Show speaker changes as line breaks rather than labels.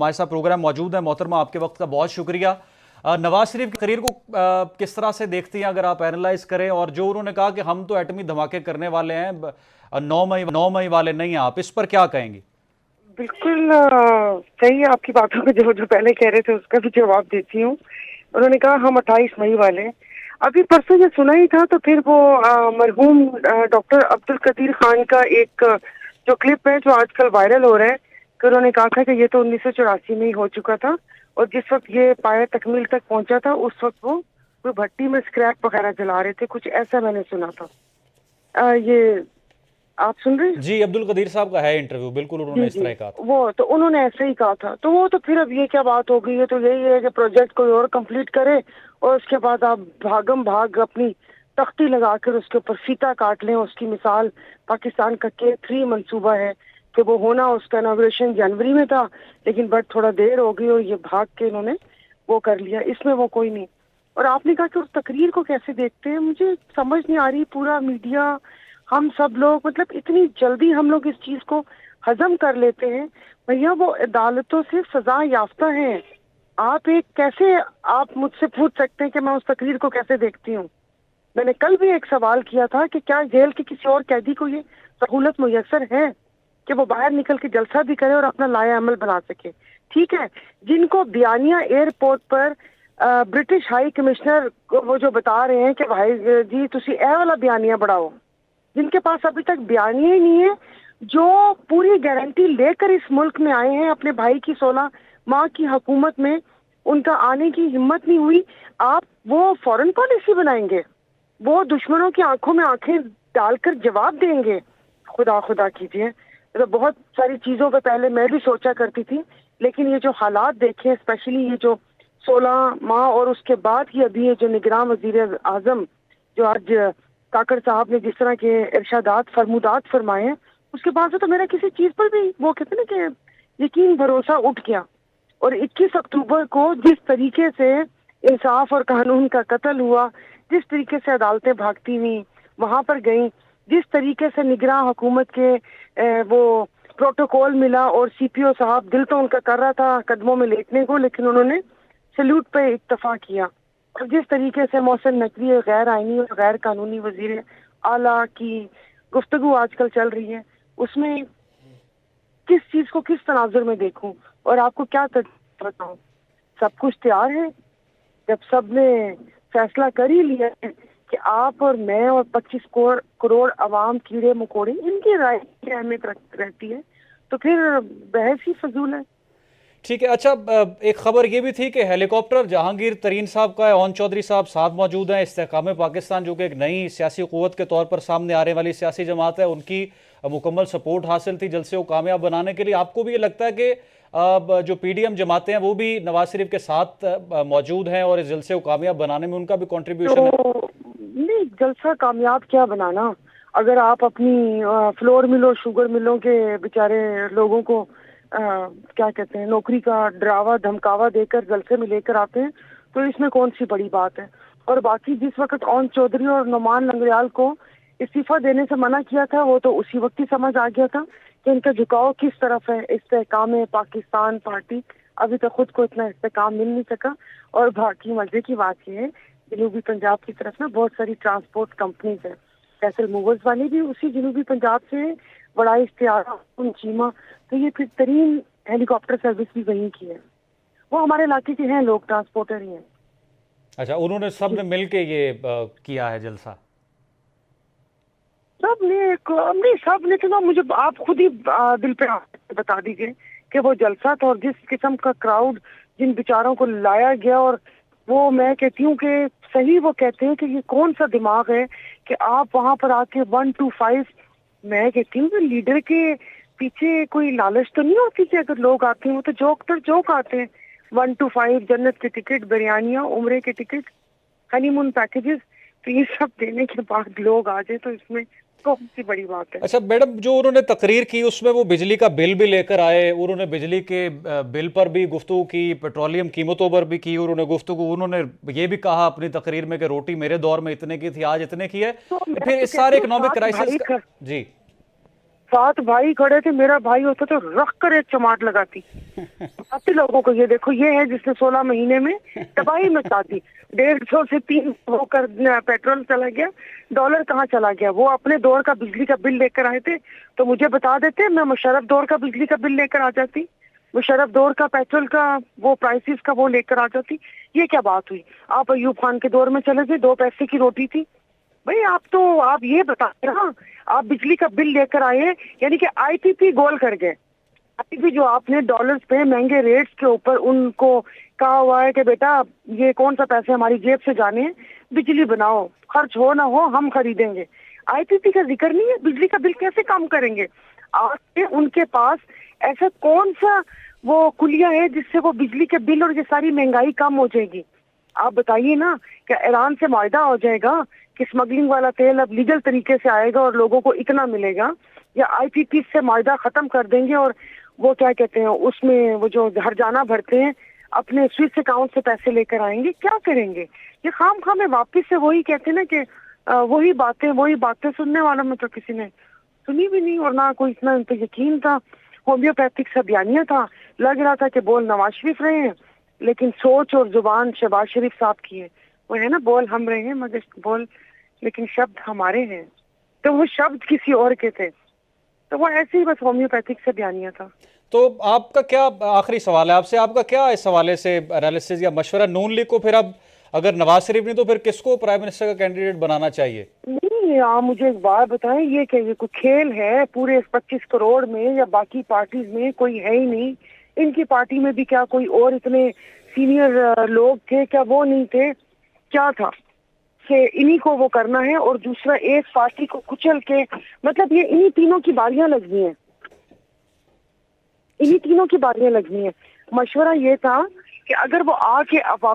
हमारे साथ प्रोग्राम मौजूद है। मोहतरमा, आपके वक्त का बहुत शुक्रिया। नवाज शरीफ की तकरीर को किस तरह से देखती हैं, अगर आप एनालाइज करें, और जो उन्होंने कहा कि हम तो एटमी धमाके करने वाले हैं, 9 मई वाले नहीं हैं, आप इस पर क्या कहेंगी?
बिल्कुल सही है आपकी बातों को, जो पहले कह रहे थे उसका भी जवाब देती हूँ। उन्होंने कहा हम 28 मई वाले। अभी परसों ये सुना ही था, तो फिर वो मरहूम डॉक्टर अब्दुल कदीर खान का एक जो क्लिप है जो आजकल वायरल हो रहा है, कि उन्होंने कहा था कि ये तो 1984 में ही हो चुका था, और जिस वक्त ये पाया तकमील तक पहुंचा था उस वक्त वो कोई भट्टी में स्क्रैप वगैरह जला रहे थे, कुछ ऐसा मैंने सुना था। ये आप सुन रहे हैं?
जी, अब्दुल कदीर साहब का है इंटरव्यू, बिल्कुल उन्होंने इस तरह कहा था।
वो तो उन्होंने ऐसे ही कहा था, तो वो तो फिर अब ये क्या बात हो गई है? तो यही है कि प्रोजेक्ट कोई और कंप्लीट करे और उसके बाद आप भागम भाग अपनी तख्ती लगाकर उसके ऊपर फीता काट लें। उसकी मिसाल पाकिस्तान का K3 मंसूबा है कि वो होना, उसका इनॉग्रेशन जनवरी में था, लेकिन बट थोड़ा देर हो गई और ये भाग के इन्होंने वो कर लिया। इसमें वो कोई नहीं। और आपने कहा कि उस तकरीर को कैसे देखते हैं, मुझे समझ नहीं आ रही। पूरा मीडिया, हम सब लोग, मतलब इतनी जल्दी हम लोग इस चीज को हजम कर लेते हैं। भैया वो अदालतों से सजा याफ्ता हैं। आप एक कैसे, आप मुझसे पूछ सकते हैं कि मैं उस तकरीर को कैसे देखती हूँ। मैंने कल भी एक सवाल किया था कि क्या जेल के किसी और कैदी को ये सहूलत मुयस्सर है कि वो बाहर निकल के जलसा भी करे और अपना लाया अमल बना सके। ठीक है, जिनको बियानिया एयरपोर्ट पर ब्रिटिश हाई कमिश्नर वो जो बता रहे हैं कि भाई जी तुसी ए वाला बियानिया बढ़ाओ, जिनके पास अभी तक बयानिया ही नहीं है, जो पूरी गारंटी लेकर इस मुल्क में आए हैं, अपने भाई की 16 माह की हुकूमत में उनका आने की हिम्मत नहीं हुई, आप वो फॉरेन पॉलिसी बनाएंगे? वो दुश्मनों की आंखों में आंखें डालकर जवाब देंगे? खुदा खुदा कीजिए। तो बहुत सारी चीजों पे पहले मैं भी सोचा करती थी, लेकिन ये जो हालात देखे, स्पेशली ये जो 16 माह और उसके बाद की अभी ये जो निगरान वजीर आजम जो आज काकड़ साहब ने जिस तरह के इरशादात फरमूदात फरमाए हैं, उसके बाद से तो मेरा किसी चीज पर भी वो कहते ना कि यकीन भरोसा उठ गया। और 21 अक्टूबर को जिस तरीके से इंसाफ और कानून का कत्ल हुआ, जिस तरीके से अदालतें भागती हुई वहां पर गई, जिस तरीके से निगरान हुकूमत के वो प्रोटोकॉल मिला, और CPO साहब दिल तो उनका कर रहा था कदमों में लेटने को, लेकिन उन्होंने सैल्यूट पे इत्तफा किया। और जिस तरीके से मोहसिन नकवी गैर आईनी और गैर कानूनी वजीर आला की गुफ्तगू आजकल चल रही है, उसमें किस चीज को किस तनाजुर में देखूं और आपको क्या बताऊं? सब कुछ तैयार है। जब सब ने फैसला कर ही लिया है कि आप और मैं और 25 करोड़ अवाम, कीड़े मकोड़े, इनकी राय की अहमियत रहती है, तो फिर बहस ही फजूल है।
ठीक है। अच्छा, एक खबर ये भी थी कि हेलीकॉप्टर जहांगीर तरीन साहब का है, ओन चौधरी साहब साथ मौजूद हैं। इस्तेहकाम पाकिस्तान जो कि एक नई सियासी क़ुव्वत के तौर पर सामने आने वाली सियासी जमात है, उनकी मुकम्मल सपोर्ट हासिल थी जलसे को कामयाब बनाने के लिए। आपको भी ये लगता है कि जो PDM जमातें हैं वो भी नवाज शरीफ के साथ मौजूद हैं और इस जलसे को कामयाब बनाने में उनका भी कॉन्ट्रीब्यूशन है?
नहीं, जलसा कामयाब क्या बनाना, अगर आप अपनी फ्लोर मिलों, शुगर मिलों के बेचारे लोगों को क्या कहते हैं, नौकरी का डरावा धमकावा देकर जलसे में लेकर आते हैं, तो इसमें कौन सी बड़ी बात है। और बाकी जिस वक्त ओन चौधरी और नुमान लंगड़ियाल को इस्तीफा देने से मना किया था, वो तो उसी वक्त ही समझ आ गया था कि इनका झुकाव किस तरफ है। इस्तेहकाम पाकिस्तान पार्टी अभी तक खुद को इतना इस्तेहकाम मिल नहीं सका। और बाकी मजे की बात ये है, जनूबी पंजाब की तरफ ना बहुत सारी ट्रांसपोर्ट कंपनीज है, फैसल मूवर्स वाली भी उसी जनूबी पंजाब से, बड़ा इश्तियारा, चीमा, तो ये फिर तरीन हेलीकॉप्टर सर्विस भी वहीं की है। वो हमारे इलाके के हैं, लोग ट्रांसपोर्टर ही हैं।
अच्छा, उन्होंने सब ने मिल के ये किया है जलसा?
सब ने तो मुझे आप खुद ही दिल पे बता दीजिए कि वो जलसा था और जिस किस्म का क्राउड जिन बेचारों को लाया गया। और वो मैं कहती हूँ कि सही वो कहते हैं कि ये कौन सा दिमाग है कि आप वहां पर आके 1 to 5, मैं कहती हूँ कि लीडर के पीछे कोई लालच तो नहीं होती कि अगर लोग आते हैं तो जोक आते हैं। 1 to 5 जन्नत की टिकट, बिरयानियाँ, उम्रे के टिकट, हनीमून पैकेजेस, तो ये सब देने के बाद लोग आ जाए तो इसमें कौन सी बड़ी बात है।
अच्छा मैडम, जो उन्होंने तकरीर की उसमें वो बिजली का बिल भी लेकर आए, उन्होंने बिजली के बिल पर भी गुफ्तगू की, पेट्रोलियम कीमतों पर भी की उन्होंने ये भी कहा अपनी तकरीर में कि रोटी मेरे दौर में इतने की थी, आज इतने की है।
तो
फिर इस सारे इकोनॉमिक क्राइसिस जी
7 بھائی کھڑے تھے, میرا بھائی ہوتا تو رکھ کر ایک چماٹ لگاتی. آتے لوگوں کو یہ دیکھو, یہ ہے جس نے 16 مہینے میں تباہی مچاتی. 150 سے 3 وہ کر پیٹرول چلا گیا, ڈالر کہاں چلا گیا. وہ اپنے دور کا بجلی کا بل لے کر آئے تھے تو مجھے بتا دیتے, میں مشرف دور کا بجلی کا بل لے کر آ جاتی, مشرف دور کا پیٹرول کا وہ پرائسز کا وہ لے کر آ جاتی. یہ کیا بات ہوئی؟ آپ ایوب خان کے دور میں چلے گئے, 2 پیسے کی روٹی تھی. بھئی آپ یہ بتائیں نا, آپ بجلی کا بل لے کر آئے, یعنی کہ آئی پی پی گول کر گئے. آئی پی پی جو آپ نے ڈالرز پہ مہنگے ریٹس کے اوپر ان کو کہا ہوا ہے کہ بیٹا یہ کون سا پیسے ہماری جیب سے جانے ہیں, بجلی بناؤ, خرچ ہو نہ ہو ہم خریدیں گے. آئی پی پی کا ذکر نہیں ہے, بجلی کا بل کیسے کم کریں گے؟ آج ان کے پاس ایسا کون سا وہ کلیہ ہے جس سے وہ بجلی کے بل اور یہ ساری مہنگائی کم ہو جائے گی؟ آپ بتائیے نا, کہ ایران سے معاہدہ ہو جائے گا کہ اسمگلنگ والا تیل اب لیگل طریقے سے آئے گا اور لوگوں کو اتنا ملے گا, یا آئی پی پی سے معاہدہ ختم کر دیں گے اور وہ کیا کہتے ہیں اس میں وہ جو ہرجانہ بھرتے ہیں اپنے سوئس اکاؤنٹ سے پیسے لے کر آئیں گے, کیا کریں گے؟ یہ خام خواہ میں واپس سے وہی کہتے ہیں نا کہ وہی باتیں سننے والوں میں تو کسی نے سنی بھی نہیں, اور نہ کوئی اتنا ان پہ یقین تھا. ہومیوپیتھک سے بیانیہ تھا, لگ رہا تھا کہ بول نواز شریف رہے ہیں لیکن سوچ اور زبان شہباز شریف صاحب کی ہے. وہ ہے نا, بول ہم رہے ہیں مگر لیکن شبد ہمارے ہیں, تو وہ شبد کسی اور کے تھے. تو وہ ایسے ہی بس ہومیوپیتھک سے بیانیہ تھا.
تو آپ کا کیا آخری سوال ہے آپ سے, آپ کا کیا اس حوالے سے انالیسس یا مشورہ نون لیگ کو, پھر اب اگر نواز شریف نہیں تو پھر کس کو پرائم منسٹر کا کینڈیڈیٹ بنانا چاہیے؟
نہیں, آپ مجھے ایک بات بتائیں, یہ کہ یہ کوئی کھیل ہے پورے 25 کروڑ میں, یا باقی پارٹیز میں کوئی ہے ہی نہیں؟ ان کی پارٹی میں بھی کیا کوئی اور اتنے سینئر لوگ تھے کیا؟ وہ نہیں تھے, کیا تھا کہ انہی کو وہ کرنا ہے اور دوسرا ایک پارٹی کو کچل کے, مطلب یہ انہی تینوں کی باریاں لگنی ہیں, انہی تینوں کی باریاں لگنی ہیں. مشورہ یہ تھا کہ اگر وہ آ کے اب